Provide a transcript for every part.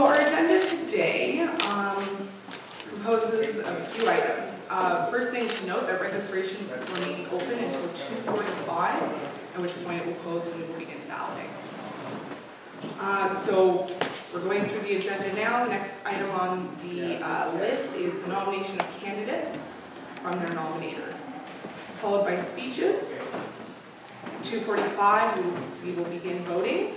our agenda today proposes a few items. First thing to note that registration remains open until 2:45, at which point it will close and we will begin balloting. So we're going through the agenda now. The next item on the list is the nomination of candidates from their nominators, followed by speeches. At 2:45, we will begin voting.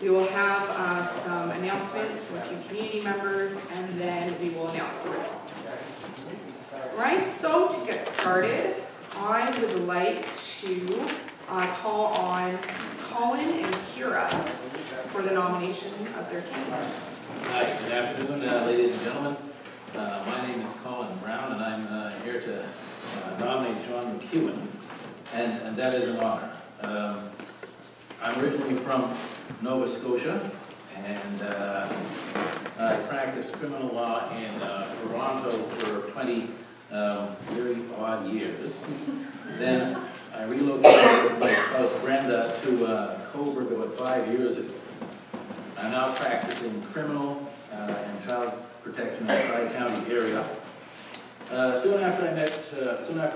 We will have some announcements from a few community members, and then we will announce the results. Right, so to get started, I would like to call on Colin and Kira for the nomination of their candidates. Hi, good afternoon, ladies and gentlemen. My name is Colin Brown, and I'm here to nominate John McEwan, and that is an honor. I'm originally from Nova Scotia, and I practiced criminal law in Toronto for 20 very odd years. Then I relocated with my spouse Brenda to Coburg about 5 years ago. I'm now practicing criminal and child protection in the Tri-County area. Soon after I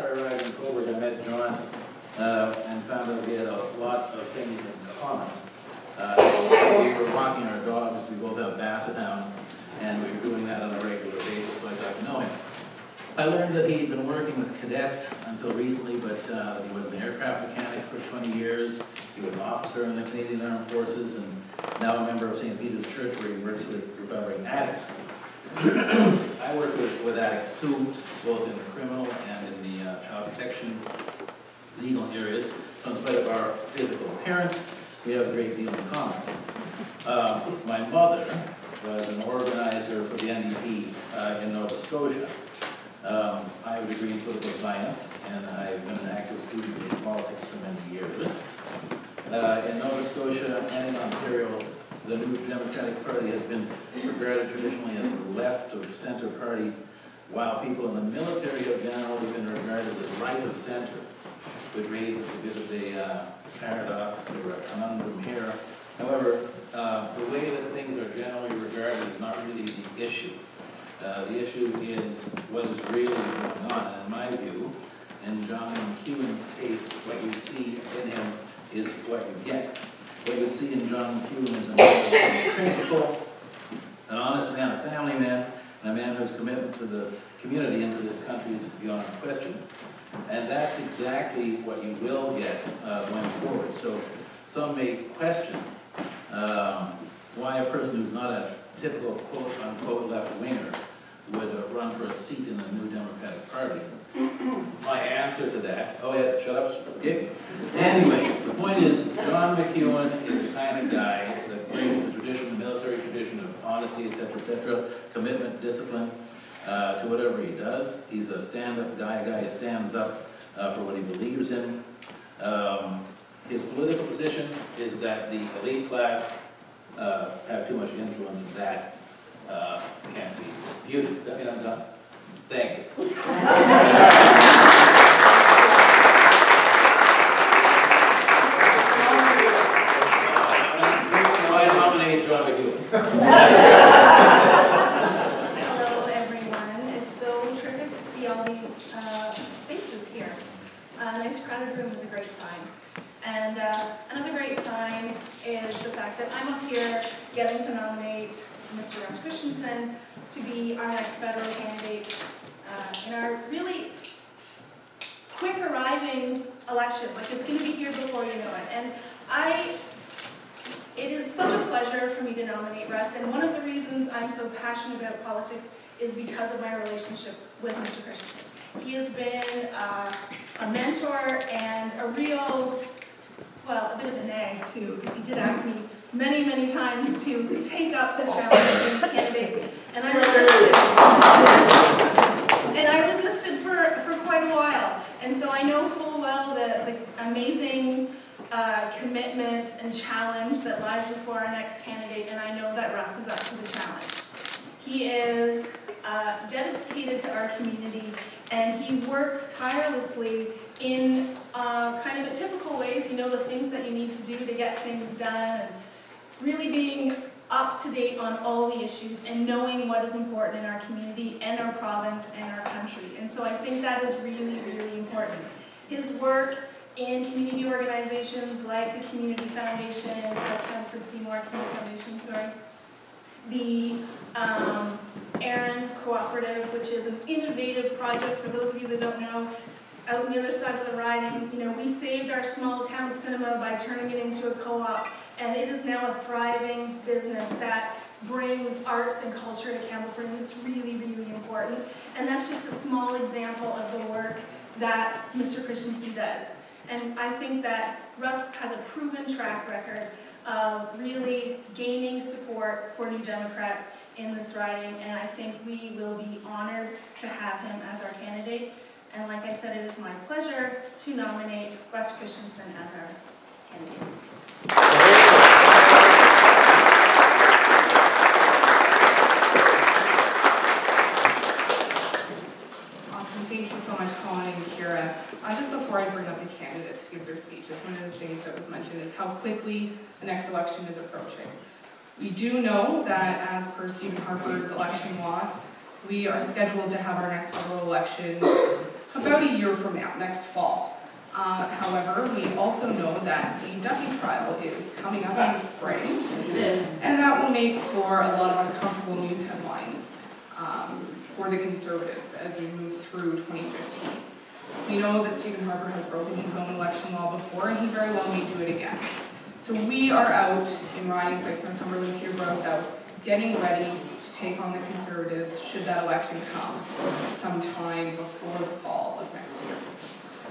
arrived in Coburg, I met John and found out we had a lot of things in common. We were walking our dogs. We both have basset hounds, and we were doing that on a regular basis, so I got to know him. I learned that he had been working with cadets until recently, but he was an aircraft mechanic for 20 years. He was an officer in the Canadian Armed Forces, and now a member of St. Peter's Church, where he works with recovering addicts. I work with addicts too, both in the criminal and in the child protection legal areas. So in spite of our physical appearance, we have a great deal in common. My mother was an organizer for the NDP in Nova Scotia. I have a degree in political science, and I've been an active student in politics for many years. In Nova Scotia and in Ontario, the New Democratic Party has been regarded traditionally as the left of center party, while people in the military have generally been regarded as right of center, which raises a bit of a paradox or a conundrum here. However, the way that things are generally regarded is not really the issue. The issue is what is really going on. And in my view, in John McEwan's case, what you see in him is what you get. What you see in John McEwan is a man of principle, an honest man, a family man, and a man whose commitment to the community and to this country is beyond question. And that's exactly what you will get going forward. So some may question why a person who's not a typical quote-unquote left-winger would run for a seat in the New Democratic Party. My answer to that, oh yeah, shut up, okay. Anyway, the point is, John McEwan is the kind of guy that brings the tradition, the military tradition of honesty, etc., commitment, discipline, to whatever he does. He's a stand-up guy, a guy who stands up for what he believes in. His political position is that the elite class have too much influence, and that can't be disputed. That mean I'm done? Thank you. I nominate John McEwan. Hello, everyone. It's so terrific to see all these faces here. A nice crowded room is a great sign. And another great sign is the fact that I'm up here getting to nominate Mr. Russ Christianson to be our next federal candidate in our really quick arriving election. Like, it's going to be here before you know it. And it is such a pleasure for me to nominate Russ, and one of the reasons I'm so passionate about politics is because of my relationship with Mr. Christianson. He has been a mentor and a real, well, a bit of a nag too, because he did ask me many, many times to take up the challenge of being a candidate, and I resisted for quite a while. And so I know full well the amazing commitment and challenge that lies before our next candidate, and I know that Russ is up to the challenge. He is dedicated to our community, and he works tirelessly in kind of a typical ways, you know, the things that you need to do to get things done, and really being up to date on all the issues and knowing what is important in our community and our province and our country. And so I think that is really, really important. His work in community organizations like the Community Foundation, the Canford Seymour Community Foundation, sorry, the Aaron Cooperative, which is an innovative project for those of you that don't know. Out on the other side of the riding, you know, we saved our small town cinema by turning it into a co-op, and it is now a thriving business that brings arts and culture to Campbellford, and it's really, really important. And that's just a small example of the work that Mr. Christianson does. And I think that Russ has a proven track record of really gaining support for New Democrats in this riding, and I think we will be honored to have him as our candidate. And like I said, it is my pleasure to nominate Russ Christianson as our candidate. Awesome. Thank you so much, Colin and Kira. Just before I bring up the candidates to give their speeches, one of the things that was mentioned is how quickly the next election is approaching. We do know that as per Stephen Harper's election law, we are scheduled to have our next federal election about a year from now, next fall. However, we also know that the Duffy trial is coming up in the spring, and that will make for a lot of uncomfortable news headlines for the Conservatives as we move through 2015. We know that Stephen Harper has broken his own election law before, and he very well may do it again. So we are out in ridings like Northumberland-Peterborough South, getting ready to take on the Conservatives should that election come sometime before the fall of next year.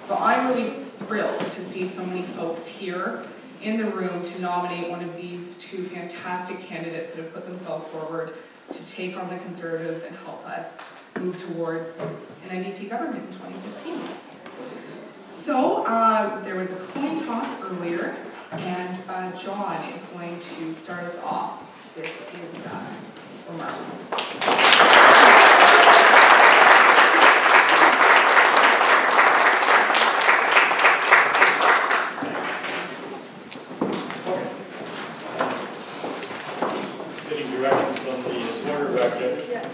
So I'm really thrilled to see so many folks here in the room to nominate one of these two fantastic candidates that have put themselves forward to take on the Conservatives and help us move towards an NDP government in 2015. So there was a coin toss earlier, and John is going to start us off with his remarks. Getting direction from the board director. Yeah.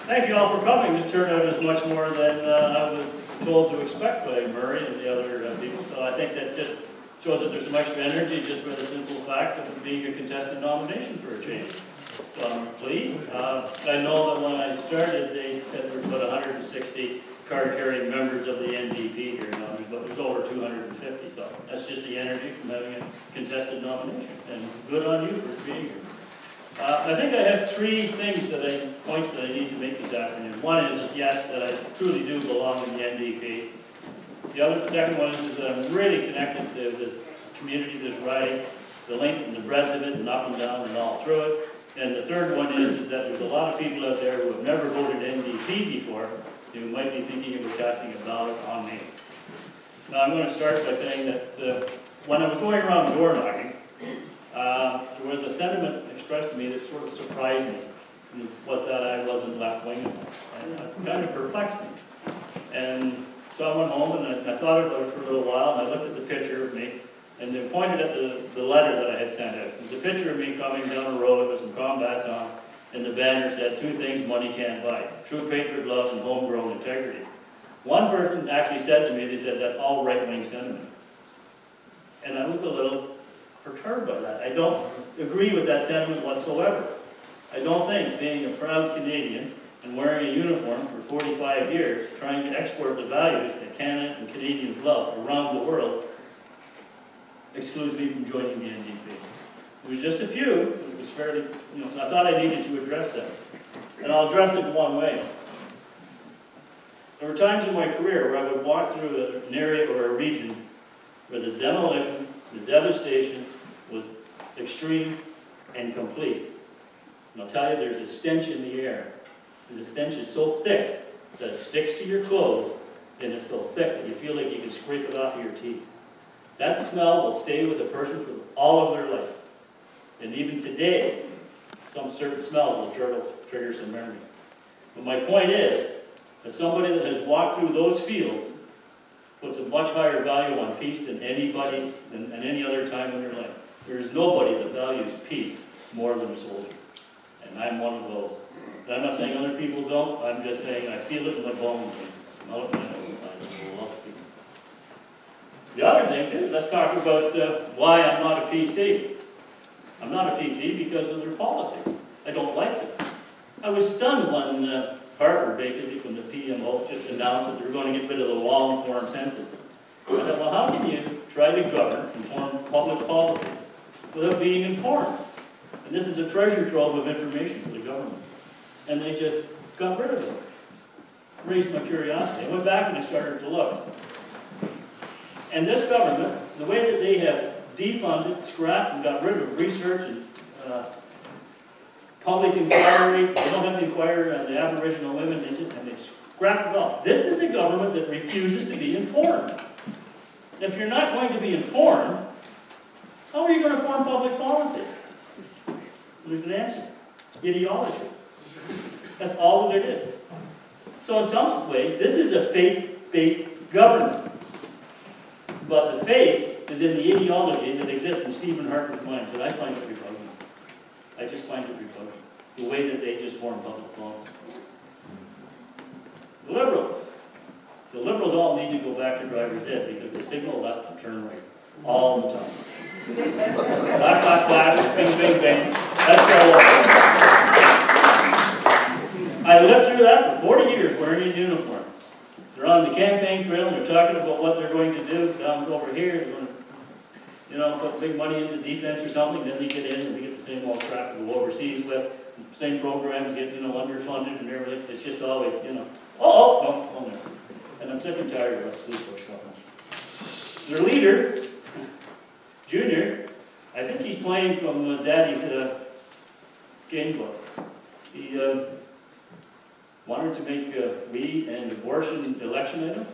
Thank you all for coming. This turnout is much more than I was told to expect by Murray and the other people. So I think that just shows that there's some extra energy just by the simple fact of being a contested nomination for a change. So I'm pleased. I know that when I started, they said there were about 160 card-carrying members of the NDP here now, but there's over 250. So that's just the energy from having a contested nomination. And good on you for being here. I think I have three points that I need to make this afternoon. One is yes, that I truly do belong in the NDP. The second one is that I'm really connected to this community, this riding, the length and the breadth of it, and up and down and all through it. And the third one is that there's a lot of people out there who have never voted NDP before who might be thinking about casting a ballot on me. Now I'm going to start by saying that when I was going around door knocking, there was a sentiment expressed to me that sort of surprised me, and was that I wasn't left-wing enough, and it kind of perplexed me. And so I went home and I thought about it for a little while, and I looked at the picture of me, and then pointed at the letter that I had sent out. It was a picture of me coming down a road with some combats on, and the banner said, 2 things money can't buy: true patriot love and homegrown integrity. One person actually said to me, they said, that's all right-wing sentiment. And I was a little perturbed by that. I don't agree with that sentiment whatsoever. I don't think being a proud Canadian and wearing a uniform for 45 years, trying to export the values that Canada and Canadians love around the world, excludes me from joining the NDP. It was just a few, it was fairly, so I thought I needed to address that. And I'll address it in one way. There were times in my career where I would walk through an area or a region where the demolition, the devastation was extreme and complete. And I'll tell you, there's a stench in the air. And the stench is so thick that it sticks to your clothes, and it's so thick that you feel like you can scrape it off of your teeth. That smell will stay with a person for all of their life. And even today, some certain smells will trigger some memory. But my point is that somebody that has walked through those fields puts a much higher value on peace than anybody, than any other time in their life. There is nobody that values peace more than a soldier. And I'm one of those. And I'm not saying other people don't, I'm just saying I feel it in my bones, I can smell it in my nose, I love peace. The other thing too, let's talk about why I'm not a PC. I'm not a PC because of their policy. I don't like it. I was stunned when Harvard, basically from the PMO, just announced that they were going to get rid of the long-form census. I thought, well, how can you try to govern and form public policy without being informed? And this is a treasure trove of information for the government. And they just got rid of it. Raised my curiosity. I went back and I started to look. And this government, the way that they have defunded, scrapped, and got rid of research and public inquiries, they don't have to inquire on the Aboriginal women, and they've scrapped it all. This is a government that refuses to be informed. If you're not going to be informed, how are you going to form public policy? There's an answer. Ideology. That's all that it is. So in some ways, this is a faith-based government. But the faith is in the ideology that exists in Stephen Harper's mind, and I find it repugnant. I just find it repugnant. The way that they just form public policy. The Liberals all need to go back to driver's ed because they signal left and turn right all the time. Flash, flash, flash, bing, bing, bing. That's their law. I lived through that for 40 years wearing a uniform. They're on the campaign trail and they're talking about what they're going to do. Sounds over here. They're going to, put big money into defense or something. Then they get in and we get the same old crap we go overseas with. Same programs get, underfunded and everything. It's just always, no. And I'm sick and tired of that school stuff. Their leader, Junior, I think he's playing from Daddy's game book. He wanted to make weed and abortion election items.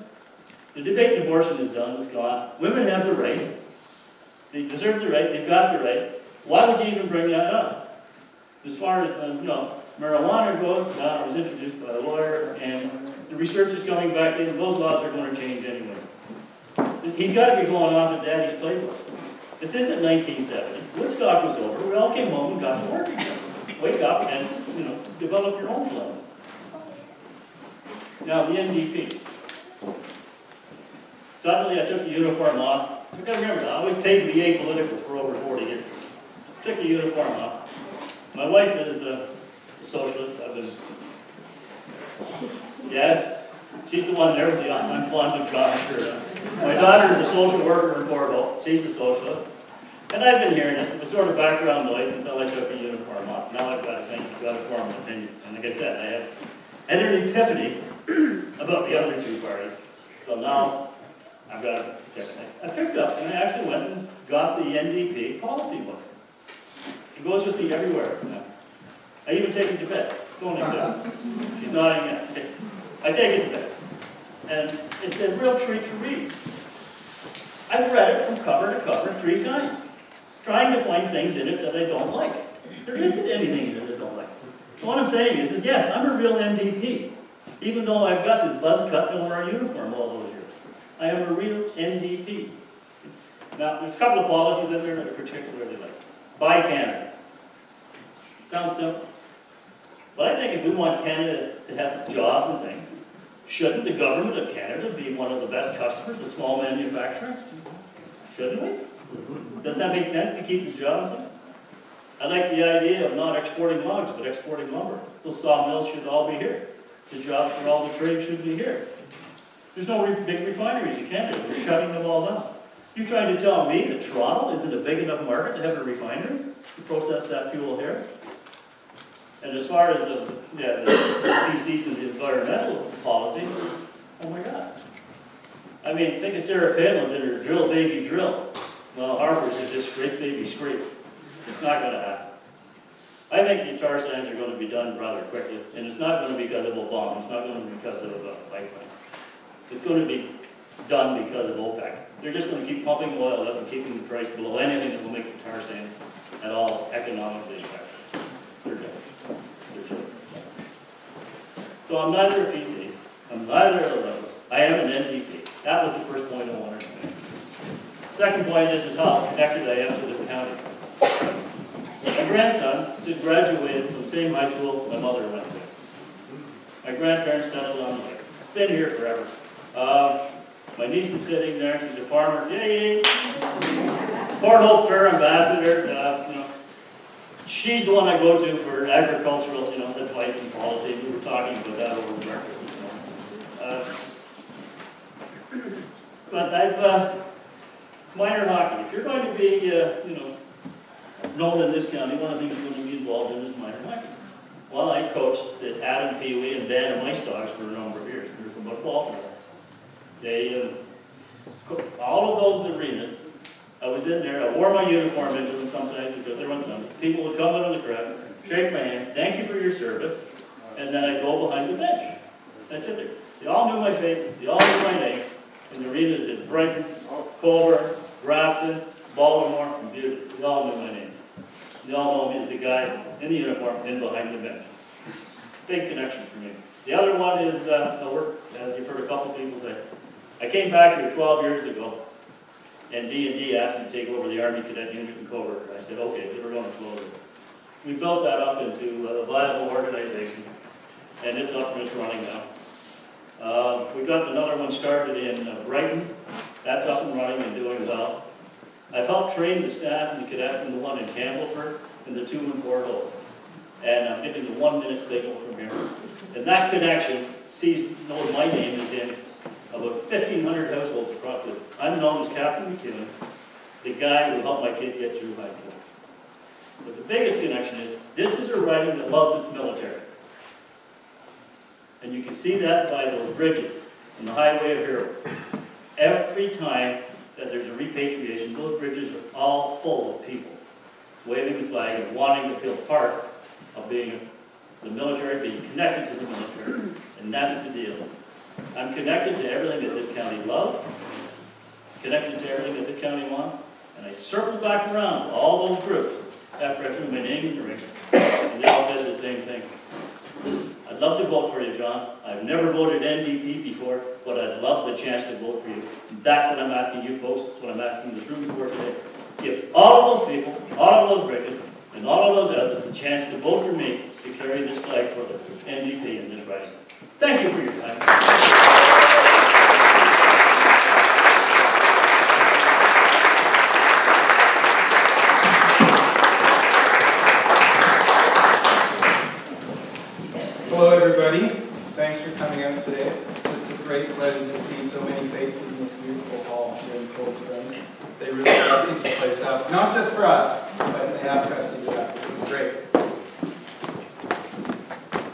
The debate in abortion is done, it's gone. Women have the right. They deserve the right, they've got the right. Why would you even bring that up? As far as, marijuana goes, it was introduced by a lawyer, and the research is coming back in, those laws are going to change anyway. He's got to be going off of Daddy's playbook. This isn't 1970. Woodstock was over, we all came home and got to work again. Wake up and, develop your own plans. Now, the NDP. Suddenly, I took the uniform off. You've got to remember, I always paid to be apolitical for over 40 years. Took the uniform off. My wife is a socialist. Yes, she's the one there with the I'm fond of John shirt. My daughter is a social worker in Porville. She's a socialist. And I've been hearing this, it was sort of background noise until I took the uniform off. Now I've got to think, I've got to form an opinion. And like I said, I have had an epiphany about the other two parties. So now I've got to check it. I picked up and I actually went and got the NDP policy book. It goes with me everywhere. I even take it to bed. Go on, Lisa. She's nodding yes. Okay. I take it to bed. And it's a real treat to read. I've read it from cover to cover 3 times, trying to find things in it that I don't like. There isn't anything in it I don't like. So what I'm saying is yes, I'm a real NDP, even though I've got this buzz cut and wear a uniform all those years. I am a real NDP. Now, there's a couple of policies in there that I particularly like. Buy Canada. It sounds simple. But I think if we want Canada to have jobs and things, shouldn't the government of Canada be one of the best customers of small manufacturers? Shouldn't we? Doesn't that make sense to keep the jobs in? I like the idea of not exporting logs, but exporting lumber. Those sawmills should all be here. The jobs for all the trade should be here. There's no big refineries in Canada. We're shutting them all down. You're trying to tell me that Toronto isn't a big enough market to have a refinery to process that fuel here? And as far as the PCs and the environmental policy, oh my God. I mean, think of Sarah Palin's in her drill baby drill. Well, Harper's is just scrape baby scrape. It's not going to happen. I think the tar sands are going to be done rather quickly, and it's not going to be because of Obama. It's not going to be because of pipeline. It's going to be done because of OPEC. They're just going to keep pumping oil up and keeping the price below anything that will make the tar sands at all economically effective. They're done. So I'm neither a PC, I'm neither a Liberal, I am an NDP. That was the first point I wanted to make. Second point is how connected I am to this county. grandson just graduated from the same high school my mother went to. My grandparents settled on the lake. Been here forever. My niece is sitting there. She's a farmer. Yay! Port Hope Fair ambassador. You know, she's the one I go to for agricultural, you know, advice and politics. We were talking about that over breakfast this morning. But I've minor hockey. If you're going to be, you know, known in this county, one of the things you're going to be involved in is minor hockey. Well, I coached the Adam, Pee Wee, and Dan and Mice Dogs for a number of years. They're from Baltimore. They, all of those arenas, I was in there. I wore my uniform into them sometimes because they run some. People would come out of the crowd, shake my hand, thank you for your service, and then I'd go behind the bench. That's it. They all knew my face. They all knew my name. In the arenas in Brighton, Culver, Grafton, Baltimore, and Butte, they all knew my name. They all know me as the guy in the uniform in behind the bench. Big connection for me. The other one is I work, as you've heard a couple people say. I came back here 12 years ago, and D&D asked me to take over the Army Cadet Unit in Culver. I said, okay, they were going to close it. We built that up into a viable organization, and it's up and it's running now. We got another one started in Brighton. That's up and running and doing well. I've helped train the staff and the cadets in the one in Campbellford and the two in Port Hope. And I'm getting the 1 minute signal from here. And that connection knows my name is in about 1,500 households across this. I'm known as Captain McEwen, the guy who helped my kid get through high school. But the biggest connection is, this is a riding that loves its military. And you can see that by those bridges and the Highway of Heroes. Every time that there's a repatriation, those bridges are all full of people waving the flag and wanting to feel part of being the military, being connected to the military. And that's the deal. I'm connected to everything that this county loves, connected to everything that this county wants, and I circle back around to all those groups after I threw my name in the ring, and they all said the same thing. I'd love to vote for you, John. I've never voted NDP before, but I'd love the chance to vote for you. And that's what I'm asking you folks. That's what I'm asking this room for today. Give all of those people, all of those bridges, and all of those houses a chance to vote for me to carry this flag for the NDP in this riding. Thank you for your time. Hello everybody, thanks for coming out today. It's just a great pleasure to see so many faces in this beautiful hall here in Cold Springs. They really dressed the place up, not just for us, but they have dressed it up. It was great.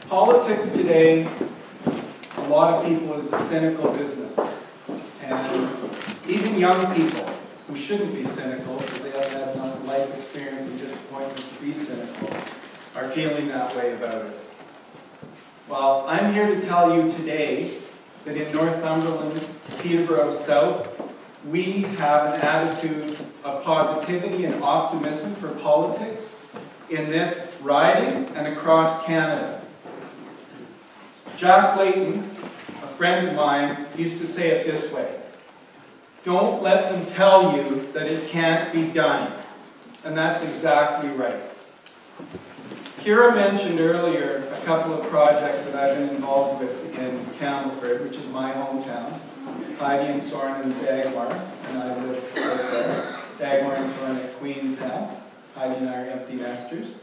Politics today, a lot of people, is a cynical business. And even young people who shouldn't be cynical because they haven't had enough life experience and disappointment to be cynical are feeling that way about it. Well, I'm here to tell you today that in Northumberland-Peterborough South, we have an attitude of positivity and optimism for politics in this riding and across Canada. Jack Layton, a friend of mine, used to say it this way: don't let them tell you that it can't be done. And that's exactly right. Kira mentioned earlier a couple of projects that I've been involved with in Campbellford, which is my hometown. Heidi and Soren in Dagmar, and I live over there. Dagmar and Soren at Queens now. Heidi and I are empty nesters.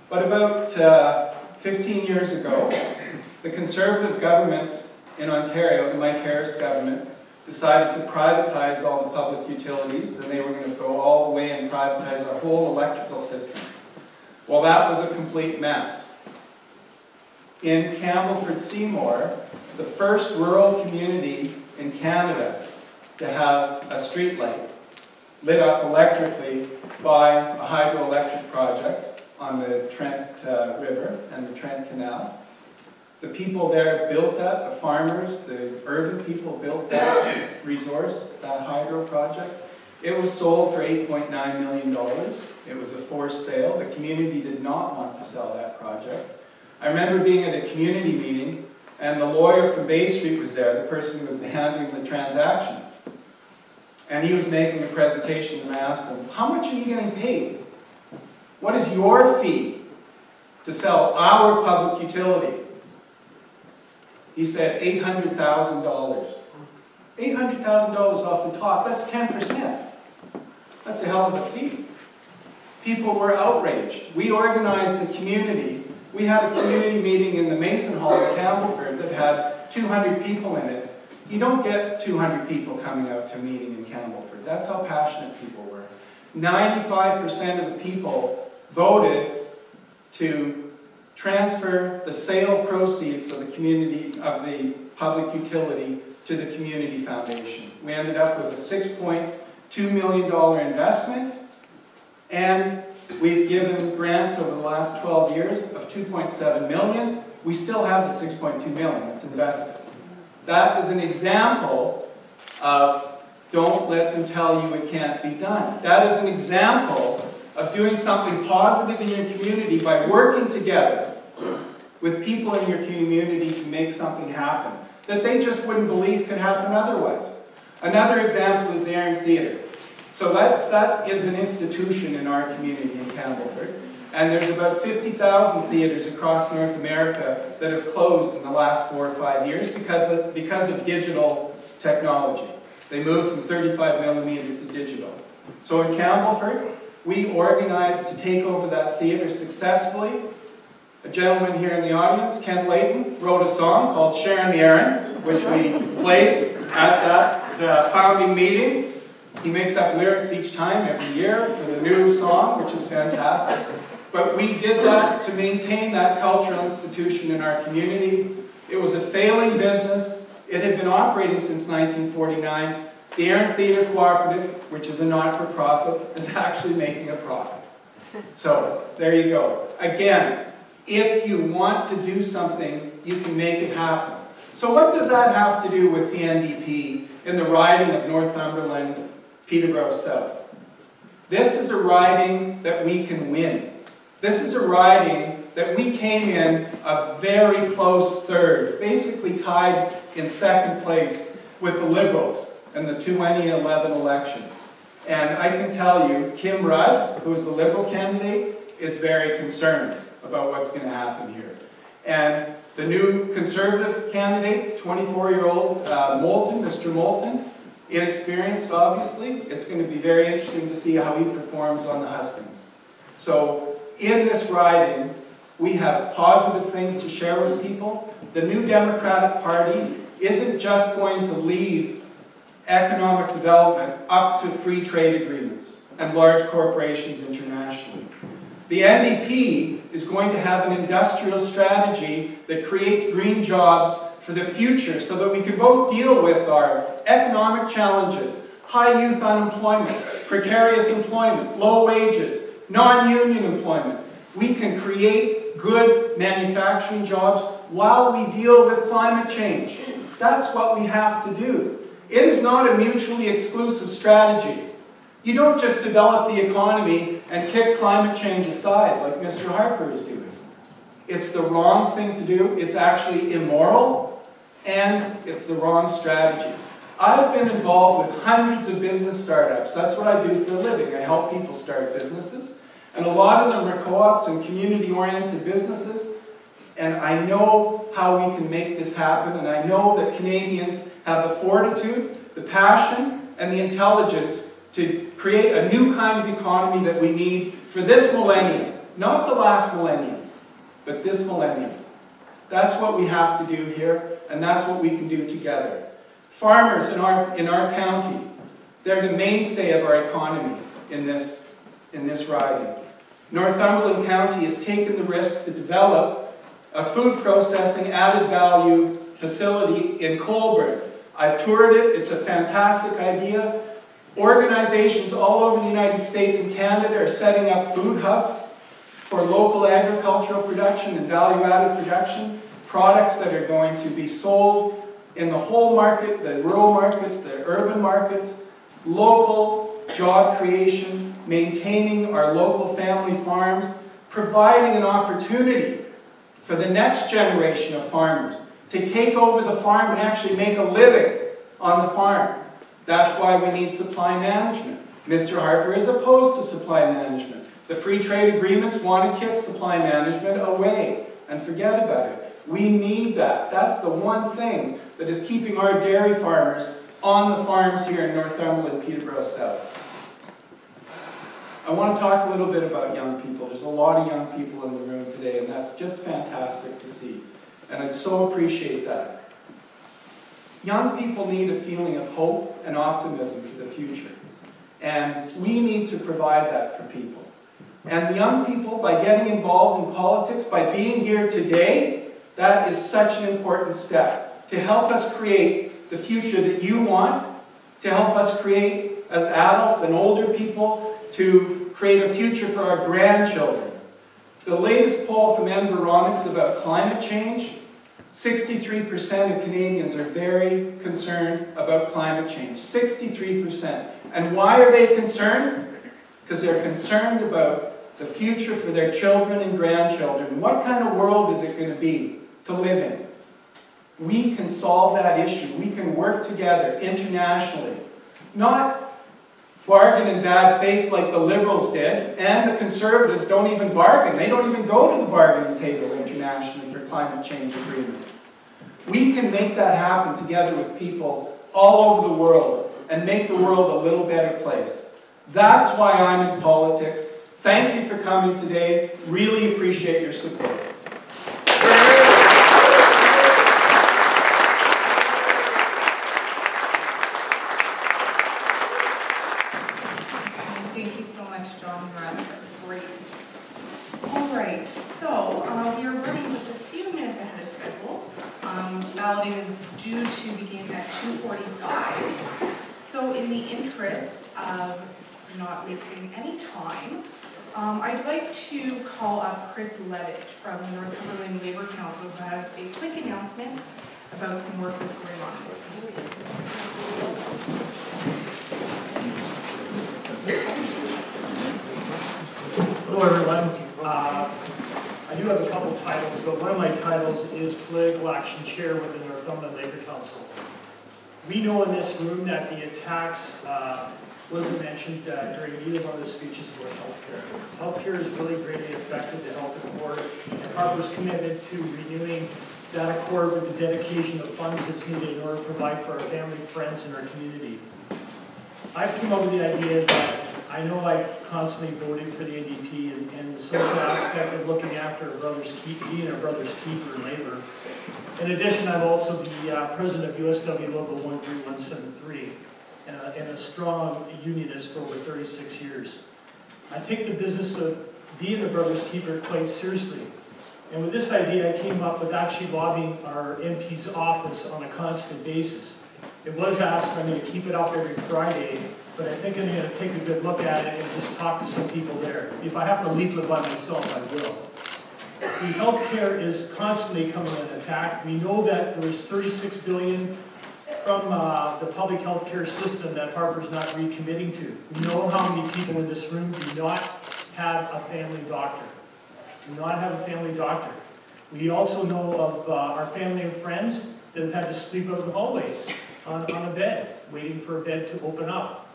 But about 15 years ago, the Conservative government in Ontario, the Mike Harris government, decided to privatize all the public utilities, and they were going to go all the way and privatize our whole electrical system. Well, that was a complete mess. In Campbellford Seymour, the first rural community in Canada to have a street light lit up electrically by a hydroelectric project on the Trent River and the Trent Canal. The people there built that, the farmers, the urban people built that resource, that hydro project. It was sold for $8.9 million. It was a forced sale. The community did not want to sell that project. I remember being at a community meeting, and the lawyer from Bay Street was there, the person who was handling the transaction. And he was making a presentation, and I asked him, how much are you getting paid? What is your fee to sell our public utility? He said $800,000. $800,000 off the top, that's 10%. That's a hell of a fee. People were outraged. We organized the community. We had a community meeting in the Mason Hall in Campbellford that had 200 people in it. You don't get 200 people coming out to a meeting in Campbellford. That's how passionate people were. 95% of the people voted to transfer the sale proceeds of the community, of the public utility, to the community foundation. We ended up with a $6.2 million investment, and we've given grants over the last 12 years of $2.7 million. We still have the $6.2 million that's invested. That is an example of don't let them tell you it can't be done. That is an example of doing something positive in your community by working together with people in your community to make something happen that they just wouldn't believe could happen otherwise. Another example is the Aaron Theatre. So that is an institution in our community in Campbellford. And there's about 50,000 theaters across North America that have closed in the last 4 or 5 years because of digital technology. They moved from 35mm to digital. So in Campbellford, we organized to take over that theater successfully. A gentleman here in the audience, Ken Layton, wrote a song called Sharon the Aaron, which we played at that founding meeting. He makes up lyrics each time, every year, for the new song, which is fantastic. But we did that to maintain that cultural institution in our community. It was a failing business. It had been operating since 1949. The Aaron Theatre Cooperative, which is a not-for-profit, is actually making a profit. So, there you go. Again, if you want to do something, you can make it happen. So what does that have to do with the NDP in the riding of Northumberland-Peterborough South? This is a riding that we can win. This is a riding that we came in a very close third, basically tied in second place with the Liberals in the 2011 election. And I can tell you, Kim Rudd, who is the Liberal candidate, is very concerned about what's going to happen here. And the new Conservative candidate, 24-year-old Moulton, Mr. Moulton, inexperienced obviously. It's going to be very interesting to see how he performs on the hustings. So in this riding, we have positive things to share with people. The new Democratic Party isn't just going to leave economic development up to free trade agreements and large corporations internationally. The NDP is going to have an industrial strategy that creates green jobs for the future so that we can both deal with our economic challenges, high youth unemployment, precarious employment, low wages, non-union employment. We can create good manufacturing jobs while we deal with climate change. That's what we have to do. It is not a mutually exclusive strategy. You don't just develop the economy and kick climate change aside like Mr. Harper is doing. It's the wrong thing to do. It's actually immoral, and it's the wrong strategy. I've been involved with hundreds of business startups. That's what I do for a living. I help people start businesses. And a lot of them are co-ops and community-oriented businesses. And I know how we can make this happen. And I know that Canadians have the fortitude, the passion, and the intelligence to create a new kind of economy that we need for this millennium. Not the last millennium, but this millennium. That's what we have to do here, and that's what we can do together. Farmers in our county, they're the mainstay of our economy in this riding. Northumberland County has taken the risk to develop a food processing added value facility in Colburn. I've toured it. It's a fantastic idea. Organizations all over the United States and Canada are setting up food hubs for local agricultural production and value-added production, products that are going to be sold in the whole market, the rural markets, the urban markets, local job creation, maintaining our local family farms, providing an opportunity for the next generation of farmers to take over the farm and actually make a living on the farm. That's why we need supply management. Mr. Harper is opposed to supply management. The free trade agreements want to kick supply management away and forget about it. We need that. That's the one thing that is keeping our dairy farmers on the farms here in Northumberland-Peterborough South. I want to talk a little bit about young people. There's a lot of young people in the room today, and that's just fantastic to see. And I so appreciate that. Young people need a feeling of hope and optimism for the future. And we need to provide that for people. And young people, by getting involved in politics, by being here today, that is such an important step to help us create the future that you want, to help us create, as adults and older people, to create a future for our grandchildren. The latest poll from Environics about climate change, 63% of Canadians are very concerned about climate change. 63%. And why are they concerned? Because they're concerned about the future for their children and grandchildren. What kind of world is it going to be to live in? We can solve that issue. We can work together internationally. Not bargain in bad faith like the Liberals did, and the Conservatives don't even bargain. They don't even go to the bargaining table internationally for climate change agreements. We can make that happen together with people all over the world and make the world a little better place. That's why I'm in politics. Thank you for coming today. Really appreciate your support. Thank you so much, John and Russ. That was great. All right, so we are running just a few minutes ahead of schedule. Balloting is due to begin at 2:45. So in the interest of not wasting any time, I'd like to call up Chris Leavitt from the Northumberland Labour Council, who has a quick announcement about some work that's going on. Hello everyone. I do have a couple titles, but one of my titles is Political Action Chair with the Northumberland Labour Council. We know in this room that the attacks wasn't mentioned during either one of the speeches about healthcare. Healthcare is really greatly affected the health accord, and Harper's commitment to renewing that accord with the dedication of funds that's needed in order to provide for our family, friends, and our community. I've come up with the idea that I know I constantly voted for the NDP and the social aspect of looking after our brother's keeper, being our brother's keeper in Labour. In addition, I'm also the president of USW Local 13173 and a strong unionist for over 36 years. I take the business of being the brother's keeper quite seriously. And with this idea, I came up with actually lobbying our MP's office on a constant basis. It was asked for me to keep it up every Friday, but I think I'm going to take a good look at it and just talk to some people there. If I have to leaflet by myself, I will. The healthcare is constantly coming under attack. We know that there's $36 billion from the public healthcare system that Harper's not recommitting to. We know how many people in this room do not have a family doctor. Do not have a family doctor. We also know of our family and friends that have had to sleep out in the hallways on a bed, waiting for a bed to open up.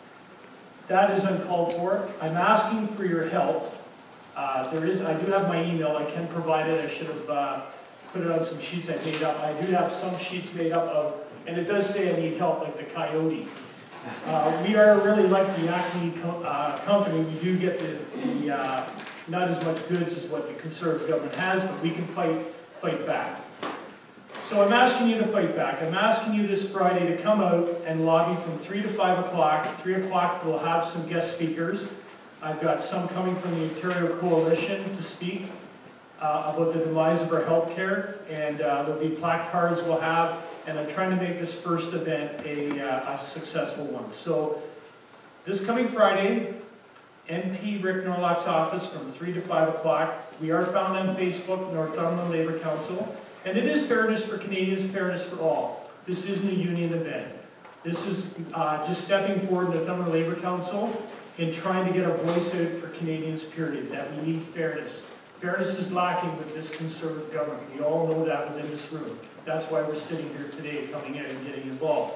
That is uncalled for. I'm asking for your help. I do have my email. I can provide it. I should have put it on some sheets I made up. I do have some sheets made up of, and it does say I need help, like the coyote. We are really like the Acme company. We do get the not as much goods as what the Conservative government has, but we can fight back. So I'm asking you to fight back. I'm asking you this Friday to come out and lobby from 3 to 5 o'clock. At 3 o'clock we'll have some guest speakers. I've got some coming from the Ontario Coalition to speak about the demise of our health care, and there'll be placards we'll have, and I'm trying to make this first event a successful one. So this coming Friday, MP Rick Norlock's office from 3 to 5 o'clock. We are found on Facebook, Northumberland Labour Council. And it is fairness for Canadians, fairness for all. This isn't a union event. This is just stepping forward in the Northumberland Labour Council and trying to get a voice out for Canadians, period, that we need fairness. Fairness is lacking with this Conservative government. We all know that within this room. That's why we're sitting here today, coming in and getting involved.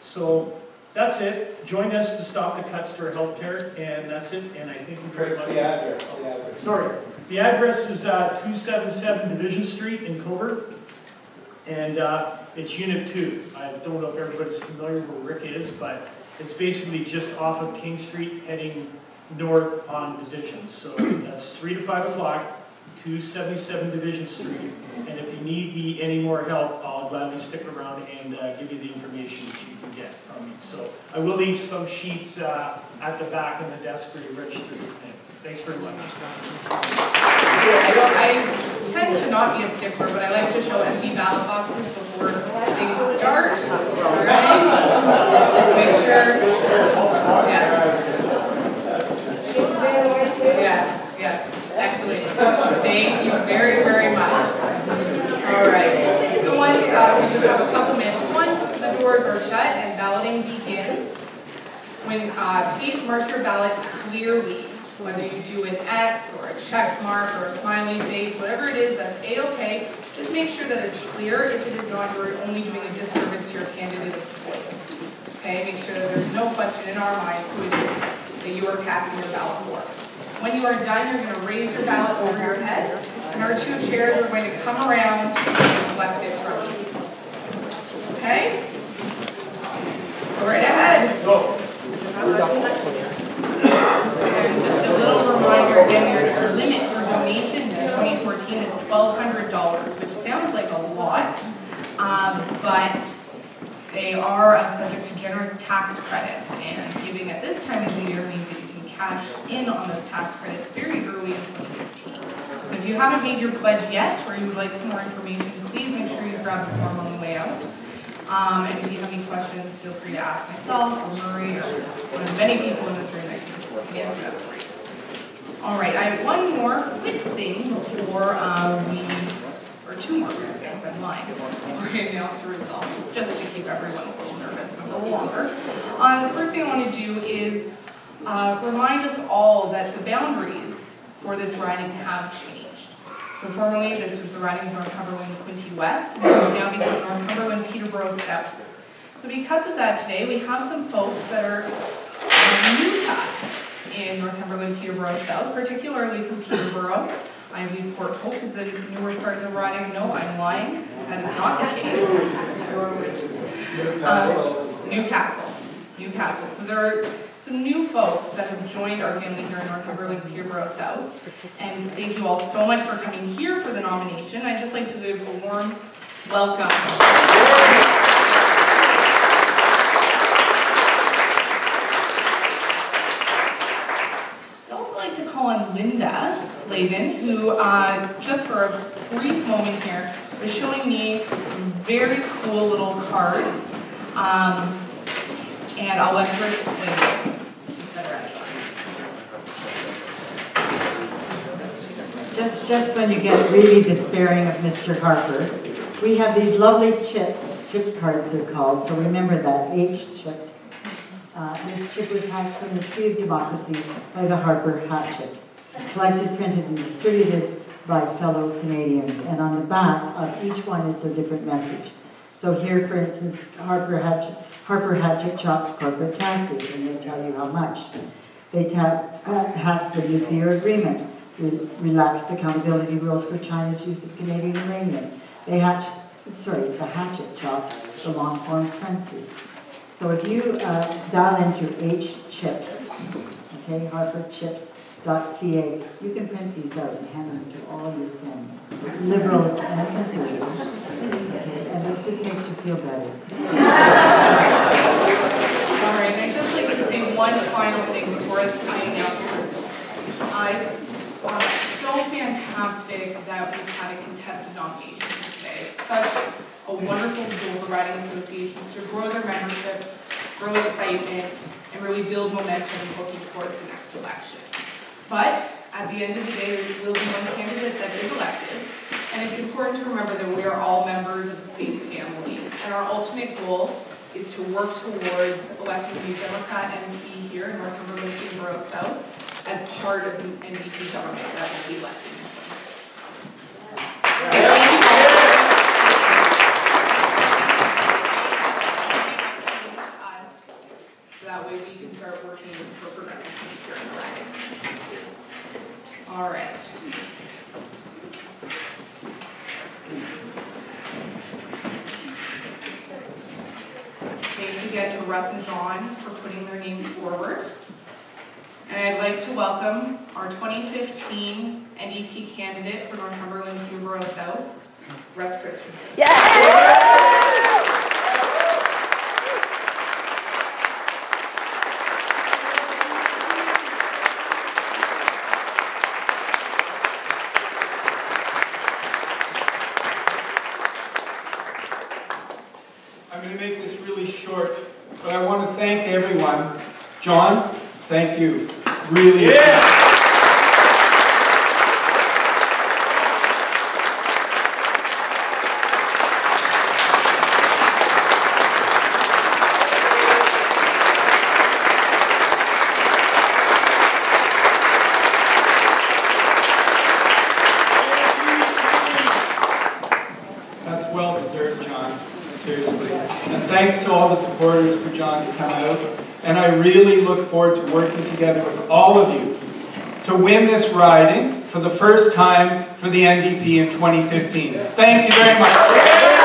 So That's it. Join us to stop the cuts to our healthcare, and that's it. And I thank you very much. The address. Sorry. The address is 277 Division Street in Covert, and it's Unit 2. I don't know if everybody's familiar where Rick is, but it's basically just off of King Street heading north on Division. So that's 3 to 5 o'clock, 277 Division Street. And if you need me any more help, I'll gladly stick around and give you the information that you can get from me. So I will leave some sheets at the back in the desk for you to register your thing. Thanks very much. I tend to not be a stickler, but I like to show empty ballot boxes before things start. All right? Just make sure. Yes. Excellent. Thank you very, very much. All right. So once we just have a couple minutes. Once the doors are shut and balloting begins, please mark your ballot clearly. Whether you do an X or a check mark or a smiley face, whatever it is, that's A-okay. Just make sure that it's clear. If it is not, you're only doing a disservice to your candidate of choice. Okay, make sure that there's no question in our mind who it is that you are casting your ballot for. When you are done, you're going to raise your ballot over your head, and our two chairs are going to come around and collect it from you. Okay? Go right ahead. Go. And just a little reminder, again, your limit for donation in 2014 is $1,200, which sounds like a lot, but they are subject to generous tax credits, and giving at this time of the year means that you can cash in on those tax credits very early in 2015. So if you haven't made your pledge yet, or you would like some more information, please make sure you grab the form on the way out. And if you have any questions, feel free to ask myself or Murray or one of many people in this room that can answer that for you. All right, I have one more quick thing before or two more quick things, I'm lying, before I announce the results, just to keep everyone a little nervous and a little longer. The first thing I want to do is remind us all that the boundaries for this riding have changed. So formerly, this was the riding of Northumberland-Quinte West, and it's now become Northumberland-Peterborough South. So because of that today, we have some folks that are new to us in Northumberland-Peterborough South, particularly from Peterborough. I believe Port Hope is a newer part of the riding. No, I'm lying. That is not the case. Newcastle. So there are some new folks that have joined our family here in Northumberland-Peterborough South, and thank you all so much for coming here for the nomination. I'd just like to give a warm welcome. I'd also like to call on Linda Slavin, who just for a brief moment here was showing me some very cool little cards, and I'll let her explain it. Just when you get really despairing of Mr. Harper, we have these lovely chip cards, they're called, so remember that, H chips. This chip was hacked from the Tree of Democracy by the Harper hatchet, collected, printed, and distributed by fellow Canadians. And on the back of each one, it's a different message. So here, for instance, Harper hatchet chops corporate taxes, and they tell you how much. They hacked the nuclear agreement, relaxed accountability rules for China's use of Canadian uranium. The hatchet chopped the long-form census. So if you dial into H-Chips, okay, harperchips.ca, you can print these out and hand them to all your friends, liberals and conservatives, okay, and it just makes you feel better. All right, I'd just like to say one final thing before I announce the results. It's so fantastic that we've had a contested nomination today. It's such a wonderful tool for riding associations to grow their membership, grow excitement, and really build momentum looking towards the next election. But at the end of the day, there will be one candidate that is elected, and it's important to remember that we are all members of the same family, and our ultimate goal is to work towards electing a new Democrat MP here in Northumberland-Peterborough South as part of the NDP government that will be elected. Thanks again to Russ and John for putting their names forward. And I'd like to welcome our 2015 NDP candidate for Northumberland-Peterborough South, Russ Christianson. I'm going to make this really short, but I want to thank everyone. John, thank you. Really. Yeah. That's well deserved, John. Seriously. And thanks to all the supporters for John to come out. And I really look forward to working together with all of you to win this riding for the first time for the NDP in 2015. Thank you very much.